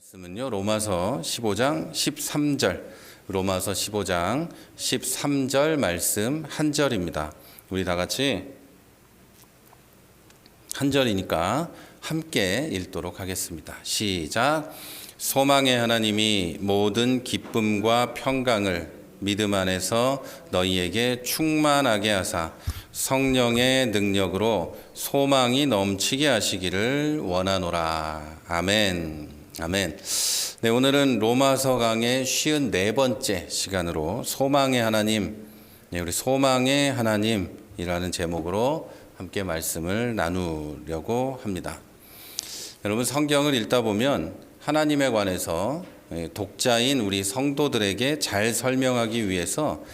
말씀은요, 로마서 15장 13절, 로마서 15장 13절 말씀 한 절입니다. 우리 다 같이 한 절이니까 함께 읽도록 하겠습니다. 시작. 소망의 하나님이 모든 기쁨과 평강을 믿음 안에서 너희에게 충만하게 하사 성령의 능력으로 소망이 넘치게 하시기를 원하노라. 아멘. 아멘. 네, 오늘은 로마서 강의 54번째 시간으로 소망의 하나님, 우리 소망의 하나님이라는 제목으로 함께 말씀을 나누려고 합니다. 여러분, 성경을 읽다 보면 하나님에 관해서 독자인 우리 성도들에게 잘 설명하기 위해서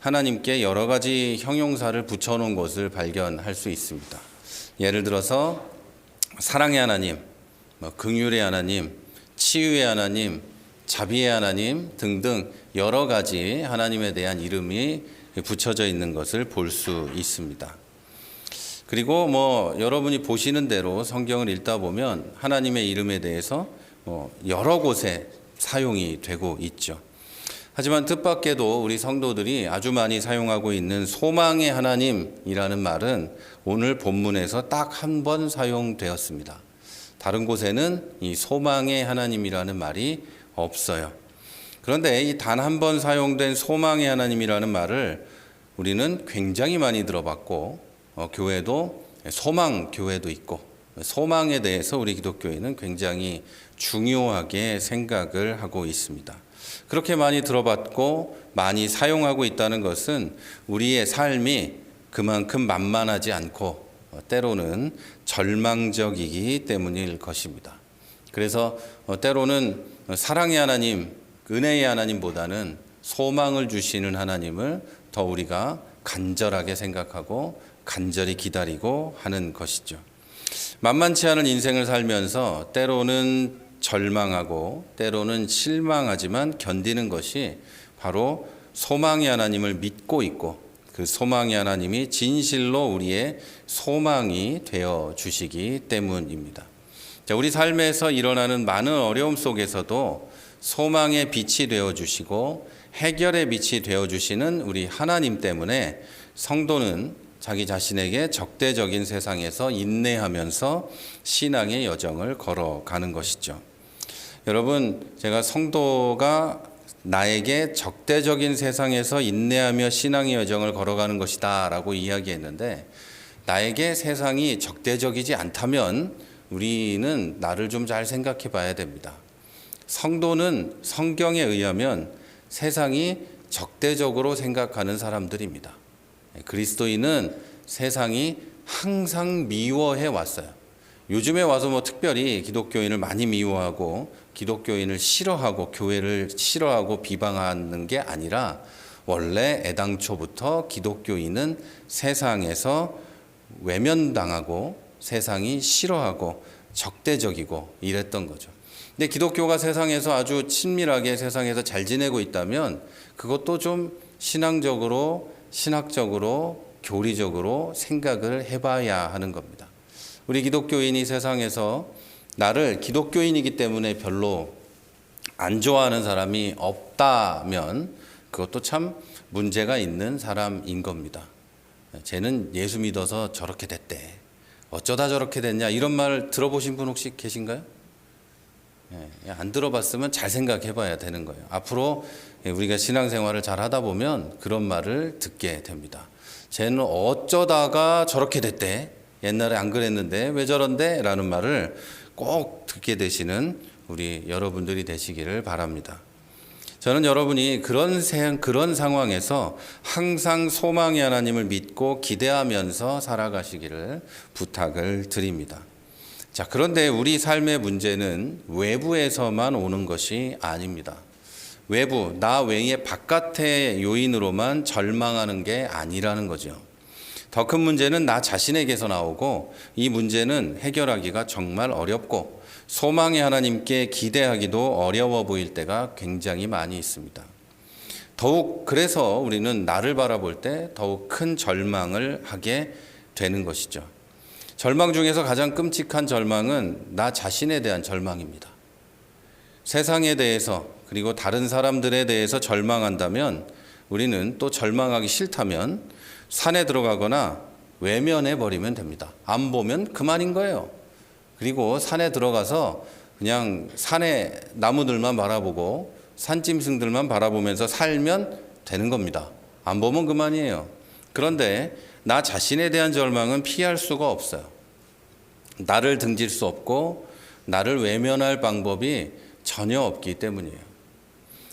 하나님께 여러 가지 형용사를 붙여놓은 것을 발견할 수 있습니다. 예를 들어서 사랑의 하나님, 긍휼의 하나님, 치유의 하나님, 자비의 하나님 등등 여러 가지 하나님에 대한 이름이 붙여져 있는 것을 볼 수 있습니다. 그리고 여러분이 보시는 대로 성경을 읽다 보면 하나님의 이름에 대해서 여러 곳에 사용이 되고 있죠. 하지만 뜻밖에도 우리 성도들이 아주 많이 사용하고 있는 소망의 하나님이라는 말은 오늘 본문에서 딱 한 번 사용되었습니다. 다른 곳에는 이 소망의 하나님이라는 말이 없어요. 그런데 이 단 한 번 사용된 소망의 하나님이라는 말을 우리는 굉장히 많이 들어봤고, 교회도 소망 교회도 있고, 소망에 대해서 우리 기독교인은 굉장히 중요하게 생각을 하고 있습니다. 그렇게 많이 들어봤고 많이 사용하고 있다는 것은 우리의 삶이 그만큼 만만하지 않고 때로는 절망적이기 때문일 것입니다. 그래서 때로는 사랑의 하나님, 은혜의 하나님보다는 소망을 주시는 하나님을 더 우리가 간절하게 생각하고 간절히 기다리고 하는 것이죠. 만만치 않은 인생을 살면서 때로는 절망하고 때로는 실망하지만 견디는 것이 바로 소망의 하나님을 믿고 있고 그 소망의 하나님이 진실로 우리의 소망이 되어 주시기 때문입니다. 자, 우리 삶에서 일어나는 많은 어려움 속에서도 소망의 빛이 되어 주시고 해결의 빛이 되어 주시는 우리 하나님 때문에 성도는 자기 자신에게 적대적인 세상에서 인내하면서 신앙의 여정을 걸어가는 것이죠. 여러분, 제가 성도가 나에게 적대적인 세상에서 인내하며 신앙의 여정을 걸어가는 것이다 라고 이야기했는데, 나에게 세상이 적대적이지 않다면 우리는 나를 좀 잘 생각해 봐야 됩니다. 성도는 성경에 의하면 세상이 적대적으로 생각하는 사람들입니다. 그리스도인은 세상이 항상 미워해 왔어요. 요즘에 와서 특별히 기독교인을 많이 미워하고 기독교인을 싫어하고 교회를 싫어하고 비방하는 게 아니라 원래 애당초부터 기독교인은 세상에서 외면당하고 세상이 싫어하고 적대적이고 이랬던 거죠. 근데 기독교가 세상에서 아주 친밀하게 세상에서 잘 지내고 있다면 그것도 좀 신앙적으로, 신학적으로, 교리적으로 생각을 해봐야 하는 겁니다. 우리 기독교인이 세상에서 나를 기독교인이기 때문에 별로 안 좋아하는 사람이 없다면 그것도 참 문제가 있는 사람인 겁니다. 쟤는 예수 믿어서 저렇게 됐대. 어쩌다 저렇게 됐냐, 이런 말 들어보신 분 혹시 계신가요? 안 들어봤으면 잘 생각해 봐야 되는 거예요. 앞으로 우리가 신앙생활을 잘 하다 보면 그런 말을 듣게 됩니다. 쟤는 어쩌다가 저렇게 됐대. 옛날에 안 그랬는데 왜 저런데? 라는 말을 꼭 듣게 되시는 우리 여러분들이 되시기를 바랍니다. 저는 여러분이 그런 상황에서 항상 소망의 하나님을 믿고 기대하면서 살아가시기를 부탁을 드립니다. 자, 그런데 우리 삶의 문제는 외부에서만 오는 것이 아닙니다. 외부, 나 외의 바깥의 요인으로만 절망하는 게 아니라는 거죠. 더 큰 문제는 나 자신에게서 나오고 이 문제는 해결하기가 정말 어렵고 소망의 하나님께 기대하기도 어려워 보일 때가 굉장히 많이 있습니다. 더욱 그래서 우리는 나를 바라볼 때 더욱 큰 절망을 하게 되는 것이죠. 절망 중에서 가장 끔찍한 절망은 나 자신에 대한 절망입니다. 세상에 대해서 그리고 다른 사람들에 대해서 절망한다면, 우리는 또 절망하기 싫다면 산에 들어가거나 외면해 버리면 됩니다. 안 보면 그만인 거예요. 그리고 산에 들어가서 그냥 산의 나무들만 바라보고 산짐승들만 바라보면서 살면 되는 겁니다. 안 보면 그만이에요. 그런데 나 자신에 대한 절망은 피할 수가 없어요. 나를 등질 수 없고 나를 외면할 방법이 전혀 없기 때문이에요.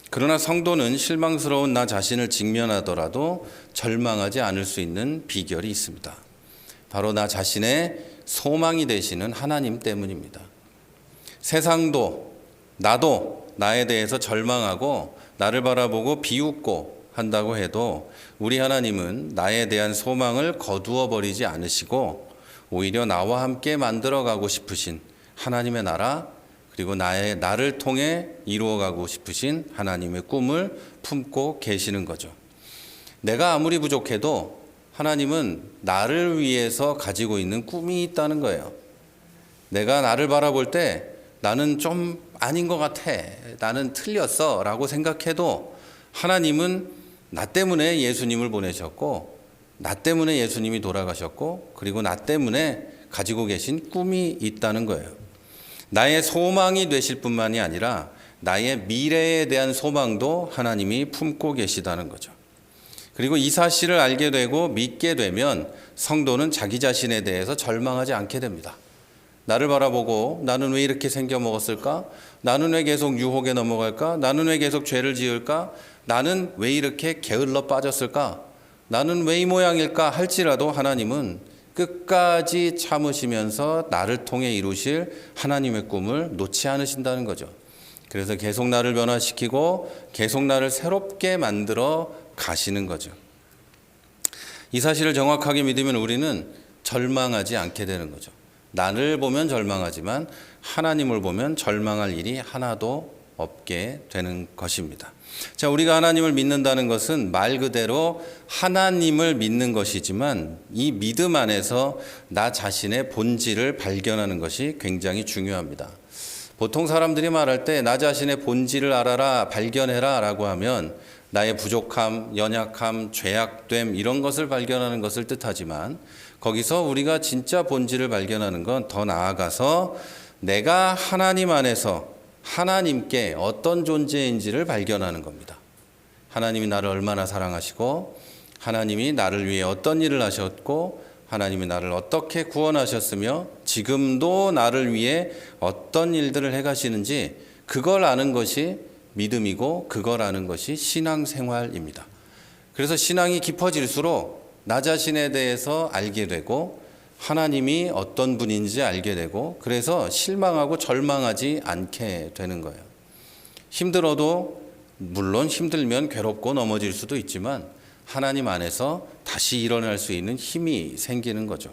그러나 성도는 실망스러운 나 자신을 직면하더라도 절망하지 않을 수 있는 비결이 있습니다. 바로 나 자신의 소망이 되시는 하나님 때문입니다. 세상도 나도 나에 대해서 절망하고 나를 바라보고 비웃고 한다고 해도 우리 하나님은 나에 대한 소망을 거두어 버리지 않으시고 오히려 나와 함께 만들어가고 싶으신 하나님의 나라, 그리고 나를 통해 이루어가고 싶으신 하나님의 꿈을 품고 계시는 거죠. 내가 아무리 부족해도 하나님은 나를 위해서 가지고 있는 꿈이 있다는 거예요. 내가 나를 바라볼 때 나는 좀 아닌 것 같아, 나는 틀렸어 라고 생각해도 하나님은 나 때문에 예수님을 보내셨고, 나 때문에 예수님이 돌아가셨고, 그리고 나 때문에 가지고 계신 꿈이 있다는 거예요. 나의 소망이 되실 뿐만이 아니라 나의 미래에 대한 소망도 하나님이 품고 계시다는 거죠. 그리고 이 사실을 알게 되고 믿게 되면 성도는 자기 자신에 대해서 절망하지 않게 됩니다. 나를 바라보고 나는 왜 이렇게 생겨 먹었을까? 나는 왜 계속 유혹에 넘어갈까? 나는 왜 계속 죄를 지을까? 나는 왜 이렇게 게을러 빠졌을까? 나는 왜 이 모양일까? 할지라도 하나님은 끝까지 참으시면서 나를 통해 이루실 하나님의 꿈을 놓지 않으신다는 거죠. 그래서 계속 나를 변화시키고 계속 나를 새롭게 만들어 가시는 거죠. 이 사실을 정확하게 믿으면 우리는 절망하지 않게 되는 거죠. 나를 보면 절망하지만 하나님을 보면 절망할 일이 하나도 없게 되는 것입니다. 자, 우리가 하나님을 믿는다는 것은 말 그대로 하나님을 믿는 것이지만 이 믿음 안에서 나 자신의 본질을 발견하는 것이 굉장히 중요합니다. 보통 사람들이 말할 때 나 자신의 본질을 알아라, 발견해라 라고 하면 나의 부족함, 연약함, 죄악됨 이런 것을 발견하는 것을 뜻하지만 거기서 우리가 진짜 본질을 발견하는 건 더 나아가서 내가 하나님 안에서 하나님께 어떤 존재인지를 발견하는 겁니다. 하나님이 나를 얼마나 사랑하시고 하나님이 나를 위해 어떤 일을 하셨고 하나님이 나를 어떻게 구원하셨으며 지금도 나를 위해 어떤 일들을 해가시는지 그걸 아는 것이 믿음이고 그걸 아는 것이 신앙생활입니다. 그래서 신앙이 깊어질수록 나 자신에 대해서 알게 되고 하나님이 어떤 분인지 알게 되고 그래서 실망하고 절망하지 않게 되는 거예요. 힘들어도 물론 힘들면 괴롭고 넘어질 수도 있지만 하나님 안에서 다시 일어날 수 있는 힘이 생기는 거죠.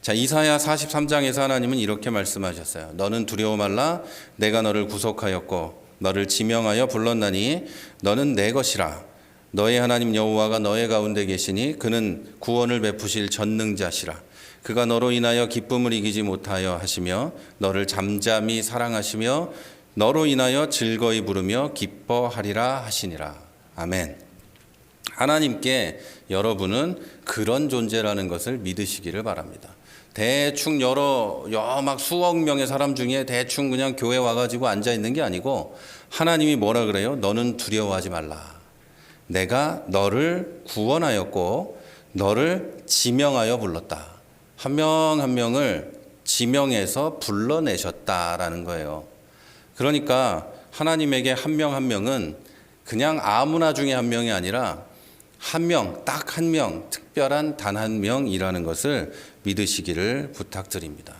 자, 이사야 43장에서 하나님은 이렇게 말씀하셨어요. 너는 두려워 말라. 내가 너를 구속하였고 너를 지명하여 불렀나니 너는 내 것이라. 너의 하나님 여호와가 너의 가운데 계시니 그는 구원을 베푸실 전능자시라. 그가 너로 인하여 기쁨을 이기지 못하여 하시며 너를 잠잠히 사랑하시며 너로 인하여 즐거이 부르며 기뻐하리라 하시니라. 아멘. 하나님께 여러분은 그런 존재라는 것을 믿으시기를 바랍니다. 대충 막 수억 명의 사람 중에 대충 그냥 교회 와가지고 앉아 있는 게 아니고 하나님이 뭐라 그래요? 너는 두려워하지 말라. 내가 너를 구원하였고 너를 지명하여 불렀다. 한 명 한 명을 지명해서 불러내셨다라는 거예요. 그러니까 하나님에게 한 명 한 명은 그냥 아무나 중에 한 명이 아니라 한 명, 딱 한 명, 특별한 단 한 명이라는 것을 믿으시기를 부탁드립니다.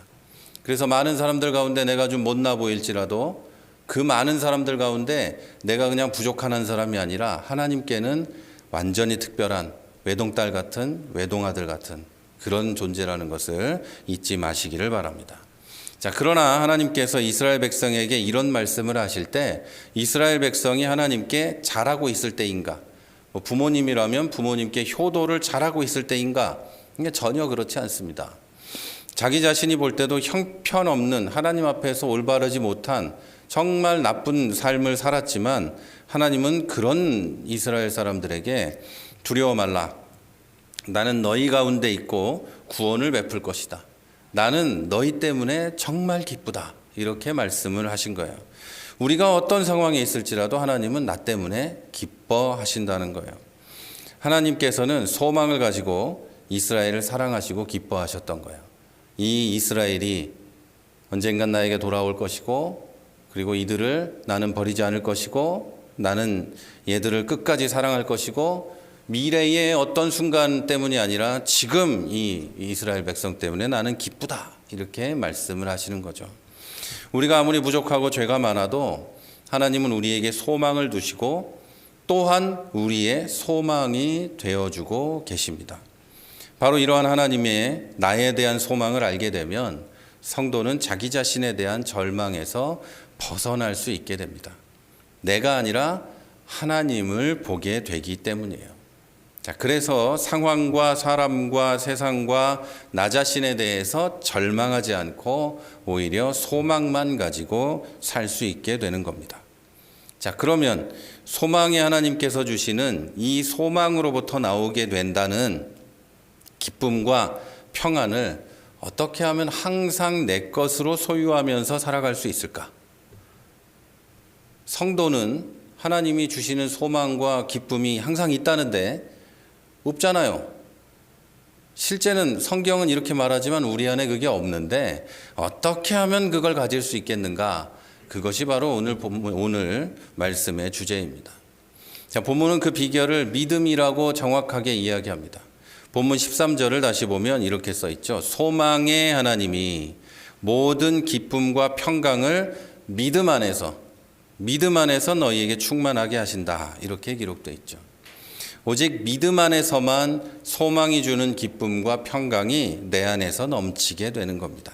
그래서 많은 사람들 가운데 내가 좀 못나 보일지라도 그 많은 사람들 가운데 내가 그냥 부족한 한 사람이 아니라 하나님께는 완전히 특별한 외동딸 같은 외동아들 같은 그런 존재라는 것을 잊지 마시기를 바랍니다. 자, 그러나 하나님께서 이스라엘 백성에게 이런 말씀을 하실 때 이스라엘 백성이 하나님께 잘하고 있을 때인가? 부모님이라면 부모님께 효도를 잘하고 있을 때인가? 전혀 그렇지 않습니다. 자기 자신이 볼 때도 형편없는 하나님 앞에서 올바르지 못한 정말 나쁜 삶을 살았지만 하나님은 그런 이스라엘 사람들에게 두려워 말라. 나는 너희 가운데 있고 구원을 베풀 것이다. 나는 너희 때문에 정말 기쁘다. 이렇게 말씀을 하신 거예요. 우리가 어떤 상황에 있을지라도 하나님은 나 때문에 기뻐하신다는 거예요. 하나님께서는 소망을 가지고 이스라엘을 사랑하시고 기뻐하셨던 거예요. 이 이스라엘이 언젠간 나에게 돌아올 것이고, 그리고 이들을 나는 버리지 않을 것이고, 나는 얘들을 끝까지 사랑할 것이고, 미래의 어떤 순간 때문이 아니라 지금 이 이스라엘 백성 때문에 나는 기쁘다. 이렇게 말씀을 하시는 거죠. 우리가 아무리 부족하고 죄가 많아도 하나님은 우리에게 소망을 두시고 또한 우리의 소망이 되어주고 계십니다. 바로 이러한 하나님의 나에 대한 소망을 알게 되면 성도는 자기 자신에 대한 절망에서 벗어날 수 있게 됩니다. 내가 아니라 하나님을 보게 되기 때문이에요. 자, 그래서 상황과 사람과 세상과 나 자신에 대해서 절망하지 않고 오히려 소망만 가지고 살 수 있게 되는 겁니다. 자, 그러면 소망의 하나님께서 주시는 이 소망으로부터 나오게 된다는 기쁨과 평안을 어떻게 하면 항상 내 것으로 소유하면서 살아갈 수 있을까? 성도는 하나님이 주시는 소망과 기쁨이 항상 있다는데 없잖아요. 실제는 성경은 이렇게 말하지만 우리 안에 그게 없는데 어떻게 하면 그걸 가질 수 있겠는가? 그것이 바로 오늘 말씀의 주제입니다. 자, 본문은 그 비결을 믿음이라고 정확하게 이야기합니다. 본문 13절을 다시 보면 이렇게 써 있죠. 소망의 하나님이 모든 기쁨과 평강을 믿음 안에서 너희에게 충만하게 하신다. 이렇게 기록되어 있죠. 오직 믿음 안에서만 소망이 주는 기쁨과 평강이 내 안에서 넘치게 되는 겁니다.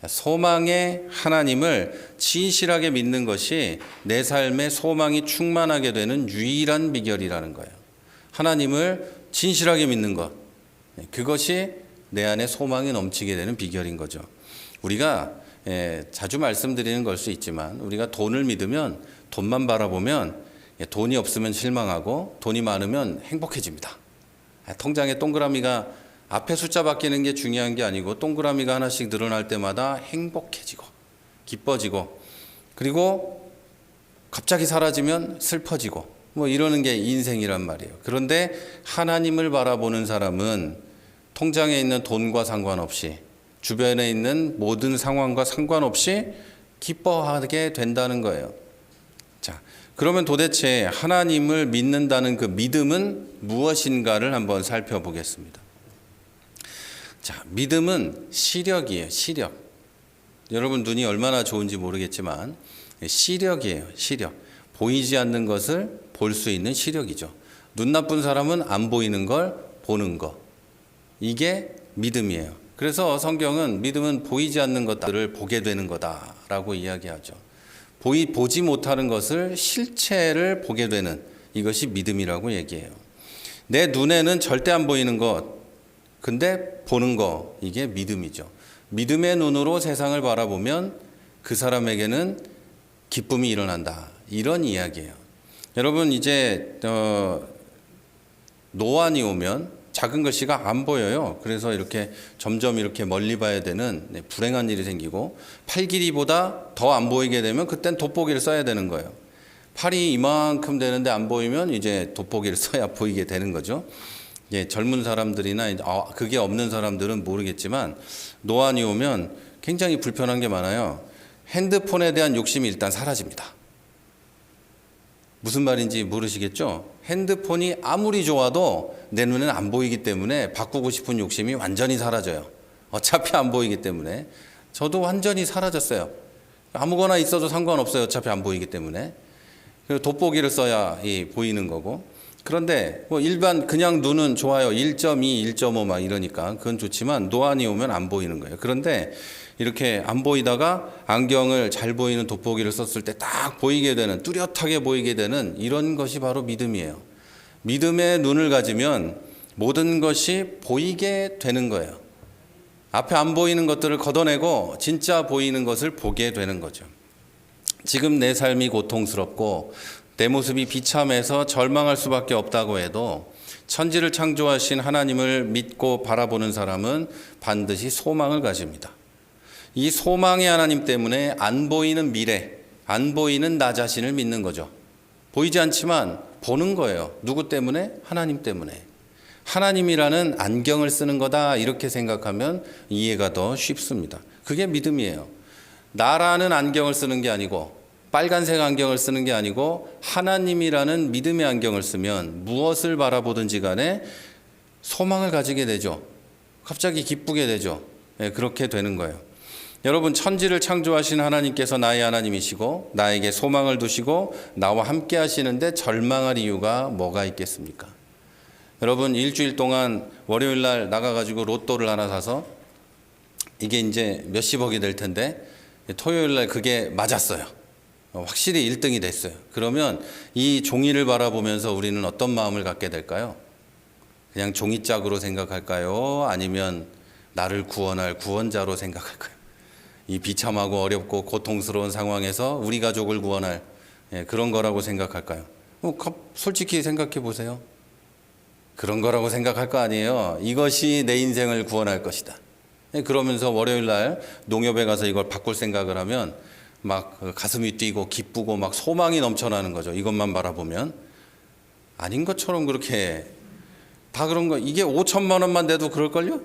소망의 하나님을 진실하게 믿는 것이 내 삶의 소망이 충만하게 되는 유일한 비결이라는 거예요. 하나님을 진실하게 믿는 것, 그것이 내 안에 소망이 넘치게 되는 비결인 거죠. 우리가 자주 말씀드리는 걸 수 있지만 우리가 돈을 믿으면 돈만 바라보면 돈이 없으면 실망하고 돈이 많으면 행복해집니다. 통장에 동그라미가 앞에 숫자 바뀌는 게 중요한 게 아니고 동그라미가 하나씩 늘어날 때마다 행복해지고 기뻐지고 그리고 갑자기 사라지면 슬퍼지고 뭐 이러는 게 인생이란 말이에요. 그런데 하나님을 바라보는 사람은 통장에 있는 돈과 상관없이 주변에 있는 모든 상황과 상관없이 기뻐하게 된다는 거예요. 자, 그러면 도대체 하나님을 믿는다는 그 믿음은 무엇인가를 한번 살펴보겠습니다. 자, 믿음은 시력이에요. 시력. 여러분 눈이 얼마나 좋은지 모르겠지만 시력이에요. 시력. 보이지 않는 것을 볼 수 있는 시력이죠. 눈 나쁜 사람은 안 보이는 걸 보는 거. 이게 믿음이에요. 그래서 성경은 믿음은 보이지 않는 것들을 보게 되는 거다라고 이야기하죠. 보지 못하는 것을 실체를 보게 되는 이것이 믿음이라고 얘기해요. 내 눈에는 절대 안 보이는 것, 근데 보는 거, 이게 믿음이죠. 믿음의 눈으로 세상을 바라보면 그 사람에게는 기쁨이 일어난다. 이런 이야기예요. 여러분 이제 노안이 오면 작은 글씨가 안 보여요. 그래서 이렇게 점점 이렇게 멀리 봐야 되는 불행한 일이 생기고 팔 길이보다 더 안 보이게 되면 그땐 돋보기를 써야 되는 거예요. 팔이 이만큼 되는데 안 보이면 이제 돋보기를 써야 보이게 되는 거죠. 예, 젊은 사람들이나 그게 없는 사람들은 모르겠지만 노안이 오면 굉장히 불편한 게 많아요. 핸드폰에 대한 욕심이 일단 사라집니다. 무슨 말인지 모르시겠죠? 핸드폰이 아무리 좋아도 내 눈에는 안 보이기 때문에 바꾸고 싶은 욕심이 완전히 사라져요. 어차피 안 보이기 때문에. 저도 완전히 사라졌어요. 아무거나 있어도 상관없어요. 어차피 안 보이기 때문에. 그리고 돋보기를 써야 보이는 거고. 그런데 뭐 일반 그냥 눈은 좋아요. 1.2, 1.5 막 이러니까 그건 좋지만 노안이 오면 안 보이는 거예요. 그런데 이렇게 안 보이다가 안경을 잘 보이는 돋보기를 썼을 때 딱 보이게 되는, 뚜렷하게 보이게 되는 이런 것이 바로 믿음이에요. 믿음의 눈을 가지면 모든 것이 보이게 되는 거예요. 앞에 안 보이는 것들을 걷어내고 진짜 보이는 것을 보게 되는 거죠. 지금 내 삶이 고통스럽고 내 모습이 비참해서 절망할 수밖에 없다고 해도 천지를 창조하신 하나님을 믿고 바라보는 사람은 반드시 소망을 가집니다. 이 소망의 하나님 때문에 안 보이는 미래, 안 보이는 나 자신을 믿는 거죠. 보이지 않지만 보는 거예요. 누구 때문에? 하나님 때문에. 하나님이라는 안경을 쓰는 거다 이렇게 생각하면 이해가 더 쉽습니다. 그게 믿음이에요. 나라는 안경을 쓰는 게 아니고 빨간색 안경을 쓰는 게 아니고 하나님이라는 믿음의 안경을 쓰면 무엇을 바라보든지 간에 소망을 가지게 되죠. 갑자기 기쁘게 되죠. 그렇게 되는 거예요. 여러분, 천지를 창조하신 하나님께서 나의 하나님이시고 나에게 소망을 두시고 나와 함께 하시는데 절망할 이유가 뭐가 있겠습니까? 여러분, 일주일 동안 월요일 날 나가가지고 로또를 하나 사서 이게 이제 몇십억이 될 텐데 토요일 날 그게 맞았어요. 확실히 1등이 됐어요. 그러면 이 종이를 바라보면서 우리는 어떤 마음을 갖게 될까요? 그냥 종이짝으로 생각할까요? 아니면 나를 구원할 구원자로 생각할까요? 이 비참하고 어렵고 고통스러운 상황에서 우리 가족을 구원할 그런 거라고 생각할까요? 솔직히 생각해 보세요. 그런 거라고 생각할 거 아니에요. 이것이 내 인생을 구원할 것이다. 그러면서 월요일 날 농협에 가서 이걸 바꿀 생각을 하면 막 가슴이 뛰고 기쁘고 막 소망이 넘쳐나는 거죠. 이것만 바라보면. 아닌 것처럼 그렇게 다 그런 거. 이게 5천만 원만 돼도 그럴걸요?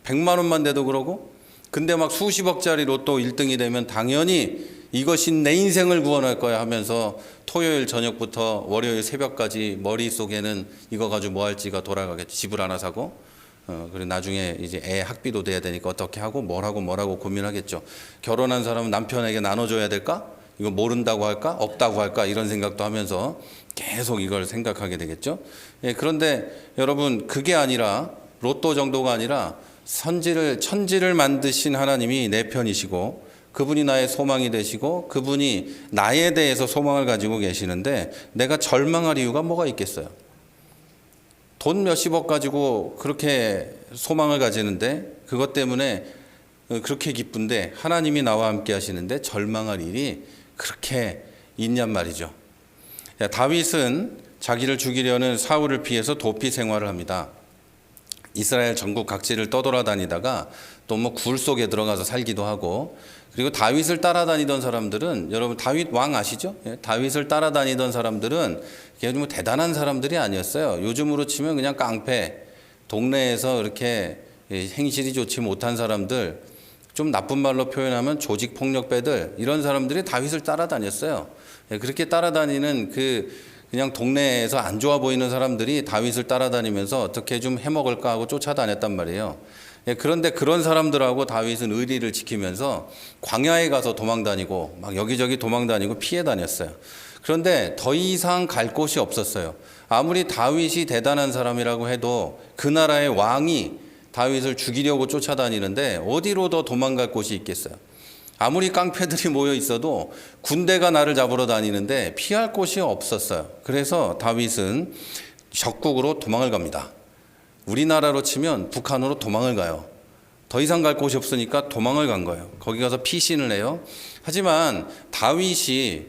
100만 원만 돼도 그러고. 근데 막 수십억짜리 로또 1등이 되면 당연히 이것이 내 인생을 구원할 거야 하면서 토요일 저녁부터 월요일 새벽까지 머릿속에는 이거 가지고 뭐 할지가 돌아가겠지. 집을 하나 사고 그리고 나중에 이제 애 학비도 돼야 되니까 어떻게 하고 뭘 하고 뭐라고 고민하겠죠. 결혼한 사람은 남편에게 나눠줘야 될까? 이거 모른다고 할까? 없다고 할까? 이런 생각도 하면서 계속 이걸 생각하게 되겠죠. 그런데 여러분, 그게 아니라 로또 정도가 아니라 천지를 만드신 하나님이 내 편이시고 그분이 나의 소망이 되시고 그분이 나에 대해서 소망을 가지고 계시는데 내가 절망할 이유가 뭐가 있겠어요? 돈 몇십억 가지고 그렇게 소망을 가지는데 그것 때문에 그렇게 기쁜데 하나님이 나와 함께 하시는데 절망할 일이 그렇게 있냔 말이죠. 다윗은 자기를 죽이려는 사울을 피해서 도피 생활을 합니다. 이스라엘 전국 각지를 떠돌아다니다가 또 뭐 굴 속에 들어가서 살기도 하고, 그리고 다윗을 따라다니던 사람들은, 여러분 다윗 왕 아시죠? 다윗을 따라다니던 사람들은 뭐 대단한 사람들이 아니었어요. 요즘으로 치면 그냥 깡패, 동네에서 이렇게 행실이 좋지 못한 사람들, 좀 나쁜 말로 표현하면 조직폭력배들, 이런 사람들이 다윗을 따라다녔어요. 그렇게 따라다니는 그냥 동네에서 안 좋아 보이는 사람들이 다윗을 따라다니면서 어떻게 좀 해먹을까 하고 쫓아다녔단 말이에요. 그런데 그런 사람들하고 다윗은 의리를 지키면서 광야에 가서 도망다니고 막 여기저기 도망다니고 피해 다녔어요. 그런데 더 이상 갈 곳이 없었어요. 아무리 다윗이 대단한 사람이라고 해도 그 나라의 왕이 다윗을 죽이려고 쫓아다니는데 어디로 더 도망갈 곳이 있겠어요? 아무리 깡패들이 모여 있어도 군대가 나를 잡으러 다니는데 피할 곳이 없었어요. 그래서 다윗은 적국으로 도망을 갑니다. 우리나라로 치면 북한으로 도망을 가요. 더 이상 갈 곳이 없으니까 도망을 간 거예요. 거기 가서 피신을 해요. 하지만 다윗이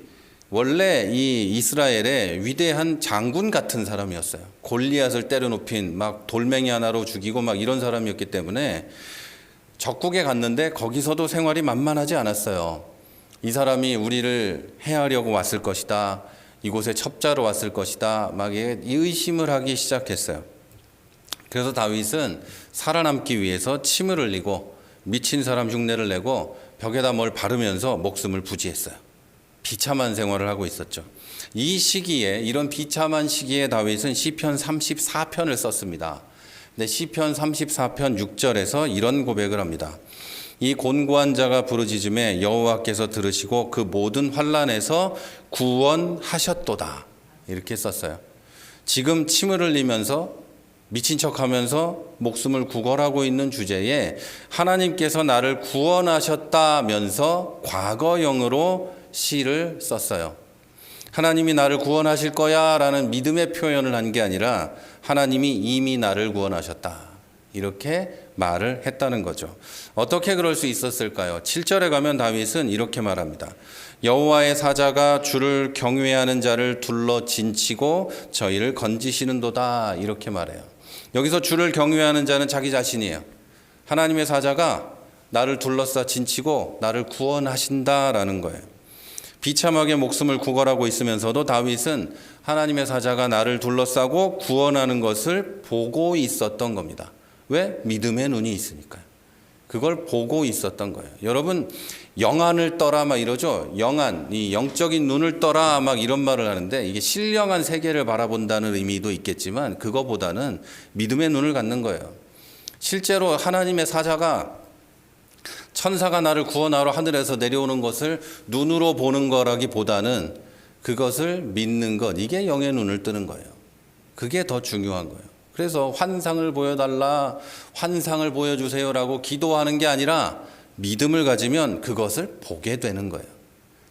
원래 이 이스라엘의 위대한 장군 같은 사람이었어요. 골리앗을 때려눕힌 막 돌멩이 하나로 죽이고 막 이런 사람이었기 때문에 적국에 갔는데 거기서도 생활이 만만하지 않았어요. 이 사람이 우리를 해하려고 왔을 것이다. 이곳에 첩자로 왔을 것이다. 막 의심을 하기 시작했어요. 그래서 다윗은 살아남기 위해서 침을 흘리고 미친 사람 흉내를 내고 벽에다 뭘 바르면서 목숨을 부지했어요. 비참한 생활을 하고 있었죠. 이 시기에, 이런 비참한 시기에 다윗은 시편 34편을 썼습니다. 근데 시편 34편 6절에서 이런 고백을 합니다. 이 곤고한 자가 부르짖음에 여호와께서 들으시고 그 모든 환난에서 구원하셨도다. 이렇게 썼어요. 지금 침을 흘리면서 미친 척하면서 목숨을 구걸하고 있는 주제에 하나님께서 나를 구원하셨다면서 과거형으로 시를 썼어요. 하나님이 나를 구원하실 거야 라는 믿음의 표현을 한 게 아니라 하나님이 이미 나를 구원하셨다. 이렇게 말을 했다는 거죠. 어떻게 그럴 수 있었을까요? 7절에 가면 다윗은 이렇게 말합니다. 여호와의 사자가 주를 경외하는 자를 둘러 진치고 저희를 건지시는도다, 이렇게 말해요. 여기서 주를 경외하는 자는 자기 자신이에요. 하나님의 사자가 나를 둘러싸 진치고 나를 구원하신다라는 거예요. 비참하게 목숨을 구걸하고 있으면서도 다윗은 하나님의 사자가 나를 둘러싸고 구원하는 것을 보고 있었던 겁니다. 왜? 믿음의 눈이 있으니까요. 그걸 보고 있었던 거예요. 여러분, 영안을 떠라 막 이러죠. 영안, 이 영적인 눈을 떠라 막 이런 말을 하는데, 이게 신령한 세계를 바라본다는 의미도 있겠지만 그거보다는 믿음의 눈을 갖는 거예요. 실제로 하나님의 사자가, 천사가 나를 구원하러 하늘에서 내려오는 것을 눈으로 보는 거라기보다는 그것을 믿는 것, 이게 영의 눈을 뜨는 거예요. 그게 더 중요한 거예요. 그래서 환상을 보여달라, 환상을 보여주세요라고 기도하는 게 아니라 믿음을 가지면 그것을 보게 되는 거예요.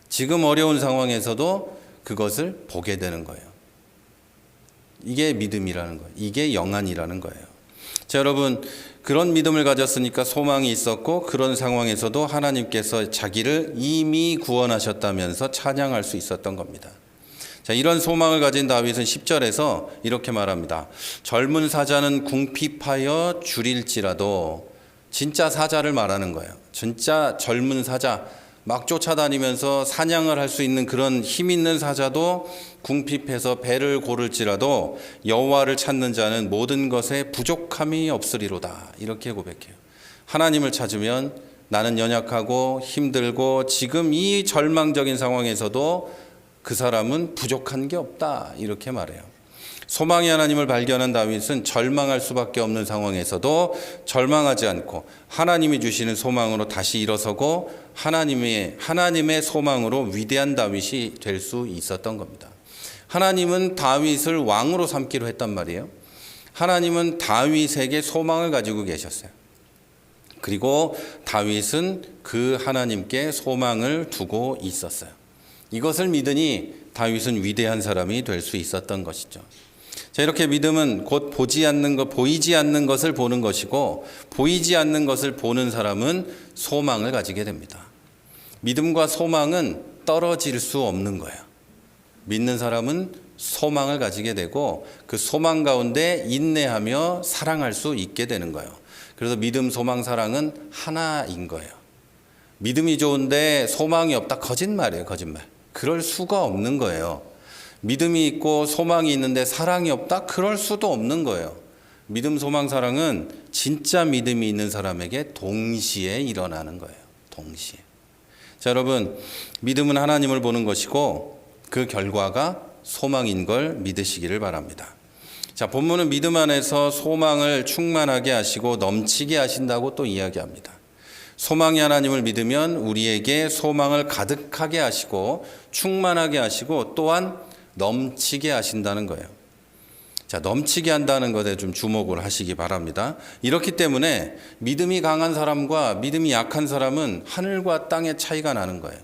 지금 어려운 상황에서도 그것을 보게 되는 거예요. 이게 믿음이라는 거예요. 이게 영안이라는 거예요. 자, 여러분, 그런 믿음을 가졌으니까 소망이 있었고, 그런 상황에서도 하나님께서 자기를 이미 구원하셨다면서 찬양할 수 있었던 겁니다. 자, 이런 소망을 가진 다윗은 10절에서 이렇게 말합니다. 젊은 사자는 궁핍하여 줄일지라도, 진짜 사자를 말하는 거예요. 진짜 젊은 사자, 막 쫓아다니면서 사냥을 할 수 있는 그런 힘 있는 사자도 궁핍해서 배를 고를지라도 여호와를 찾는 자는 모든 것에 부족함이 없으리로다, 이렇게 고백해요. 하나님을 찾으면 나는 연약하고 힘들고 지금 이 절망적인 상황에서도 그 사람은 부족한 게 없다, 이렇게 말해요. 소망의 하나님을 발견한 다윗은 절망할 수밖에 없는 상황에서도 절망하지 않고 하나님이 주시는 소망으로 다시 일어서고 하나님의 소망으로 위대한 다윗이 될 수 있었던 겁니다. 하나님은 다윗을 왕으로 삼기로 했단 말이에요. 하나님은 다윗에게 소망을 가지고 계셨어요. 그리고 다윗은 그 하나님께 소망을 두고 있었어요. 이것을 믿으니 다윗은 위대한 사람이 될 수 있었던 것이죠. 자, 이렇게 믿음은 곧 보이지 않는 것을 보는 것이고, 보이지 않는 것을 보는 사람은 소망을 가지게 됩니다. 믿음과 소망은 떨어질 수 없는 거예요. 믿는 사람은 소망을 가지게 되고 그 소망 가운데 인내하며 사랑할 수 있게 되는 거예요. 그래서 믿음, 소망, 사랑은 하나인 거예요. 믿음이 좋은데 소망이 없다, 거짓말이에요. 거짓말. 그럴 수가 없는 거예요. 믿음이 있고 소망이 있는데 사랑이 없다? 그럴 수도 없는 거예요. 믿음, 소망, 사랑은 진짜 믿음이 있는 사람에게 동시에 일어나는 거예요. 동시에. 자, 여러분, 믿음은 하나님을 보는 것이고 그 결과가 소망인 걸 믿으시기를 바랍니다. 자, 본문은 믿음 안에서 소망을 충만하게 하시고 넘치게 하신다고 또 이야기합니다. 소망이 하나님을 믿으면 우리에게 소망을 가득하게 하시고 충만하게 하시고 또한 넘치게 하신다는 거예요. 자, 넘치게 한다는 것에 좀 주목을 하시기 바랍니다. 이렇기 때문에 믿음이 강한 사람과 믿음이 약한 사람은 하늘과 땅의 차이가 나는 거예요.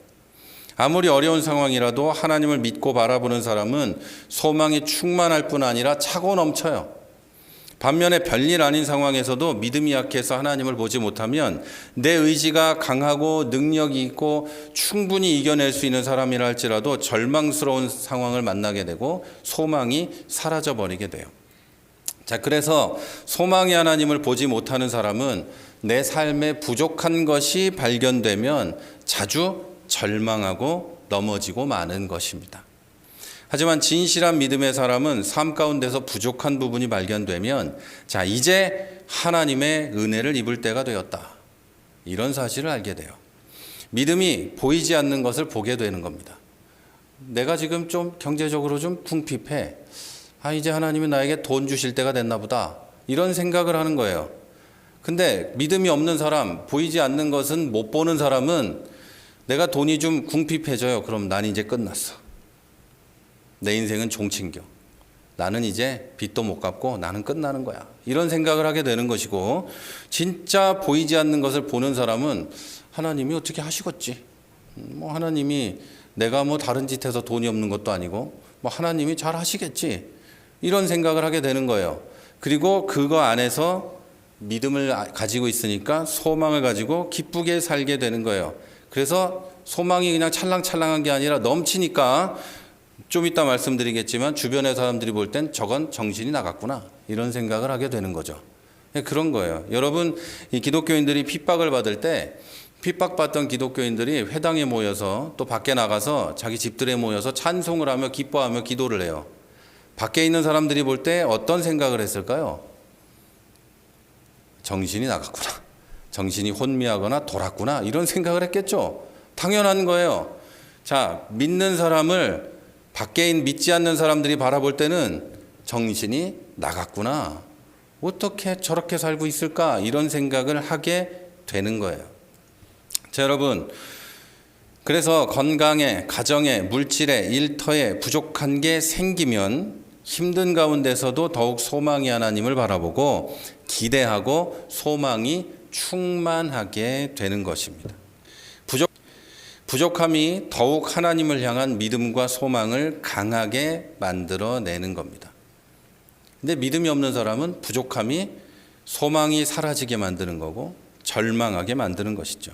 아무리 어려운 상황이라도 하나님을 믿고 바라보는 사람은 소망이 충만할 뿐 아니라 차고 넘쳐요. 반면에 별일 아닌 상황에서도 믿음이 약해서 하나님을 보지 못하면 내 의지가 강하고 능력이 있고 충분히 이겨낼 수 있는 사람이라 할지라도 절망스러운 상황을 만나게 되고 소망이 사라져버리게 돼요. 자, 그래서 소망의 하나님을 보지 못하는 사람은 내 삶에 부족한 것이 발견되면 자주 절망하고 넘어지고 마는 것입니다. 하지만 진실한 믿음의 사람은 삶 가운데서 부족한 부분이 발견되면 자, 이제 하나님의 은혜를 입을 때가 되었다, 이런 사실을 알게 돼요. 믿음이 보이지 않는 것을 보게 되는 겁니다. 내가 지금 좀 경제적으로 좀 궁핍해. 이제 하나님이 나에게 돈 주실 때가 됐나 보다, 이런 생각을 하는 거예요. 근데 믿음이 없는 사람, 보이지 않는 것은 못 보는 사람은 내가 돈이 좀 궁핍해져요. 그럼 난 이제 끝났어. 내 인생은 종친교. 나는 이제 빚도 못 갚고 나는 끝나는 거야, 이런 생각을 하게 되는 것이고, 진짜 보이지 않는 것을 보는 사람은 하나님이 어떻게 하시겠지, 하나님이 내가 다른 짓 해서 돈이 없는 것도 아니고 하나님이 잘 하시겠지, 이런 생각을 하게 되는 거예요. 그리고 그거 안에서 믿음을 가지고 있으니까 소망을 가지고 기쁘게 살게 되는 거예요. 그래서 소망이 그냥 찰랑찰랑한 게 아니라 넘치니까 좀 이따 말씀드리겠지만 주변의 사람들이 볼 땐 저건 정신이 나갔구나 이런 생각을 하게 되는 거죠. 그런 거예요. 여러분, 이 기독교인들이 핍박을 받을 때 핍박받던 기독교인들이 회당에 모여서 또 밖에 나가서 자기 집들에 모여서 찬송을 하며 기뻐하며 기도를 해요. 밖에 있는 사람들이 볼 때 어떤 생각을 했을까요? 정신이 나갔구나. 정신이 혼미하거나 돌았구나. 이런 생각을 했겠죠. 당연한 거예요. 자, 믿는 사람을 밖에 믿지 않는 사람들이 바라볼 때는 정신이 나갔구나. 어떻게 저렇게 살고 있을까? 이런 생각을 하게 되는 거예요. 자, 여러분. 그래서 건강에, 가정에, 물질에, 일터에 부족한 게 생기면 힘든 가운데서도 더욱 소망이 하나님을 바라보고 기대하고 소망이 충만하게 되는 것입니다. 부족함이 더욱 하나님을 향한 믿음과 소망을 강하게 만들어내는 겁니다. 근데 믿음이 없는 사람은 부족함이 소망이 사라지게 만드는 거고 절망하게 만드는 것이죠.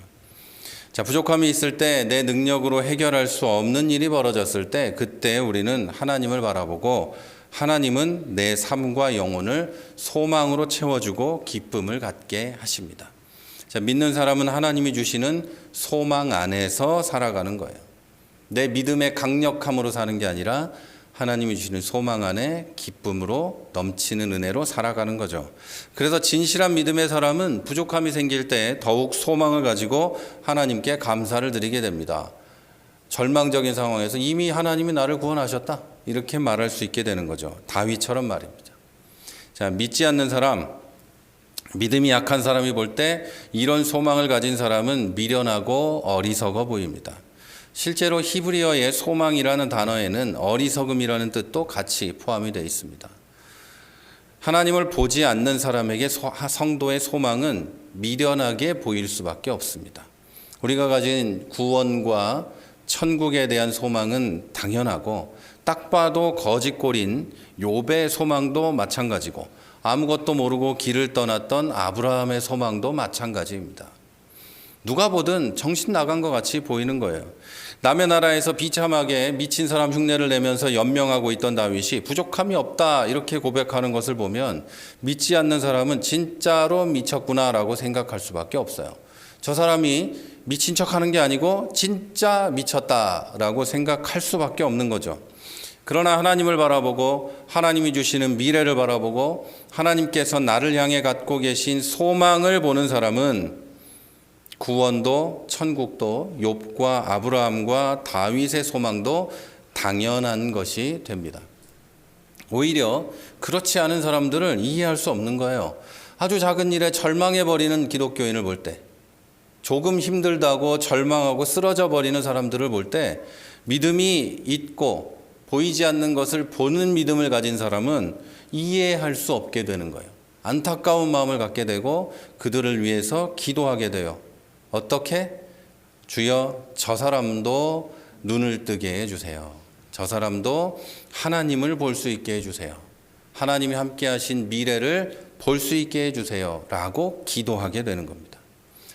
자, 부족함이 있을 때 내 능력으로 해결할 수 없는 일이 벌어졌을 때 그때 우리는 하나님을 바라보고 하나님은 내 삶과 영혼을 소망으로 채워주고 기쁨을 갖게 하십니다. 자, 믿는 사람은 하나님이 주시는 소망 안에서 살아가는 거예요. 내 믿음의 강력함으로 사는 게 아니라 하나님이 주시는 소망 안에 기쁨으로 넘치는 은혜로 살아가는 거죠. 그래서 진실한 믿음의 사람은 부족함이 생길 때 더욱 소망을 가지고 하나님께 감사를 드리게 됩니다. 절망적인 상황에서 이미 하나님이 나를 구원하셨다 이렇게 말할 수 있게 되는 거죠. 다윗처럼 말입니다. 자, 믿지 않는 사람, 믿음이 약한 사람이 볼 때 이런 소망을 가진 사람은 미련하고 어리석어 보입니다. 실제로 히브리어의 소망이라는 단어에는 어리석음이라는 뜻도 같이 포함이 되어 있습니다. 하나님을 보지 않는 사람에게 성도의 소망은 미련하게 보일 수밖에 없습니다. 우리가 가진 구원과 천국에 대한 소망은 당연하고 딱 봐도 거짓골인 욥의 소망도 마찬가지고 아무것도 모르고 길을 떠났던 아브라함의 소망도 마찬가지입니다. 누가 보든 정신 나간 것 같이 보이는 거예요. 남의 나라에서 비참하게 미친 사람 흉내를 내면서 연명하고 있던 다윗이 부족함이 없다 이렇게 고백하는 것을 보면 믿지 않는 사람은 진짜로 미쳤구나라고 생각할 수밖에 없어요. 저 사람이 미친 척하는 게 아니고 진짜 미쳤다라고 생각할 수밖에 없는 거죠. 그러나 하나님을 바라보고 하나님이 주시는 미래를 바라보고 하나님께서 나를 향해 갖고 계신 소망을 보는 사람은 구원도 천국도 욥과 아브라함과 다윗의 소망도 당연한 것이 됩니다. 오히려 그렇지 않은 사람들을 이해할 수 없는 거예요. 아주 작은 일에 절망해버리는 기독교인을 볼 때, 조금 힘들다고 절망하고 쓰러져 버리는 사람들을 볼 때 믿음이 있고 보이지 않는 것을 보는 믿음을 가진 사람은 이해할 수 없게 되는 거예요. 안타까운 마음을 갖게 되고 그들을 위해서 기도하게 돼요. 어떻게? 주여, 저 사람도 눈을 뜨게 해주세요. 저 사람도 하나님을 볼 수 있게 해주세요. 하나님이 함께 하신 미래를 볼 수 있게 해주세요. 라고 기도하게 되는 겁니다.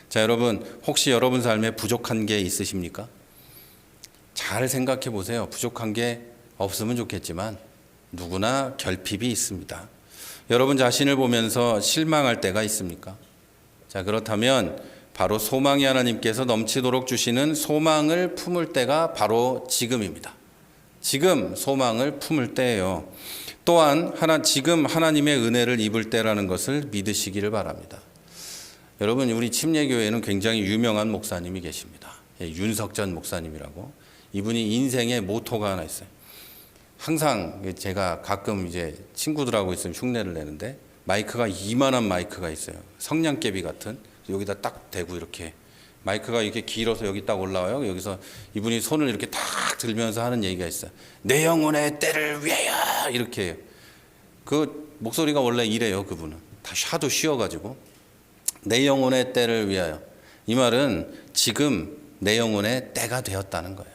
자, 여러분, 혹시 여러분 삶에 부족한 게 있으십니까? 잘 생각해 보세요. 부족한 게 없으면 좋겠지만 누구나 결핍이 있습니다. 여러분 자신을 보면서 실망할 때가 있습니까? 자, 그렇다면 바로 소망의 하나님께서 넘치도록 주시는 소망을 품을 때가 바로 지금입니다. 지금 소망을 품을 때예요. 또한 지금 하나님의 은혜를 입을 때라는 것을 믿으시기를 바랍니다. 여러분, 우리 침례교회에는 굉장히 유명한 목사님이 계십니다. 윤석전 목사님이라고. 이분이 인생의 모토가 하나 있어요. 항상 제가 가끔 이제 친구들하고 있으면 흉내를 내는데 마이크가 이만한 마이크가 있어요. 성냥개비 같은. 여기다 딱 대고 이렇게 마이크가 이렇게 길어서 여기 딱 올라와요. 여기서 이분이 손을 이렇게 딱 들면서 하는 얘기가 있어요. 내 영혼의 때를 위하여 이렇게 해요. 그 목소리가 원래 이래요. 그분은 다 하도 쉬어가지고 내 영혼의 때를 위하여. 이 말은 지금 내 영혼의 때가 되었다는 거예요.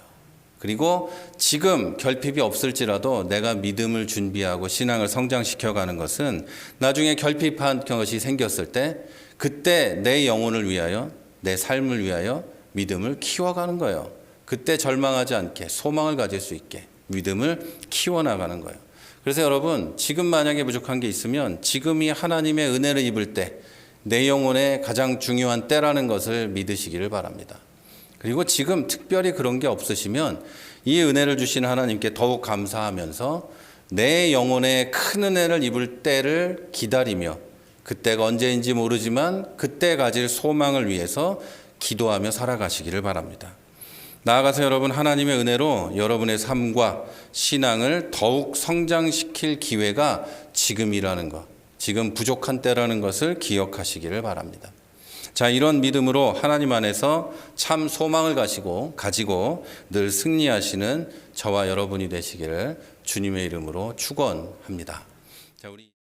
그리고 지금 결핍이 없을지라도 내가 믿음을 준비하고 신앙을 성장시켜가는 것은 나중에 결핍한 것이 생겼을 때 그때 내 영혼을 위하여 내 삶을 위하여 믿음을 키워가는 거예요. 그때 절망하지 않게 소망을 가질 수 있게 믿음을 키워나가는 거예요. 그래서 여러분 지금 만약에 부족한 게 있으면 지금이 하나님의 은혜를 입을 때 내 영혼의 가장 중요한 때라는 것을 믿으시기를 바랍니다. 그리고 지금 특별히 그런 게 없으시면 이 은혜를 주신 하나님께 더욱 감사하면서 내 영혼의 큰 은혜를 입을 때를 기다리며 그때가 언제인지 모르지만 그때 가질 소망을 위해서 기도하며 살아가시기를 바랍니다. 나아가서 여러분 하나님의 은혜로 여러분의 삶과 신앙을 더욱 성장시킬 기회가 지금이라는 것, 지금 부족한 때라는 것을 기억하시기를 바랍니다. 자, 이런 믿음으로 하나님 안에서 참 소망을 가지고 늘 승리하시는 저와 여러분이 되시기를 주님의 이름으로 축원합니다. 자, 우리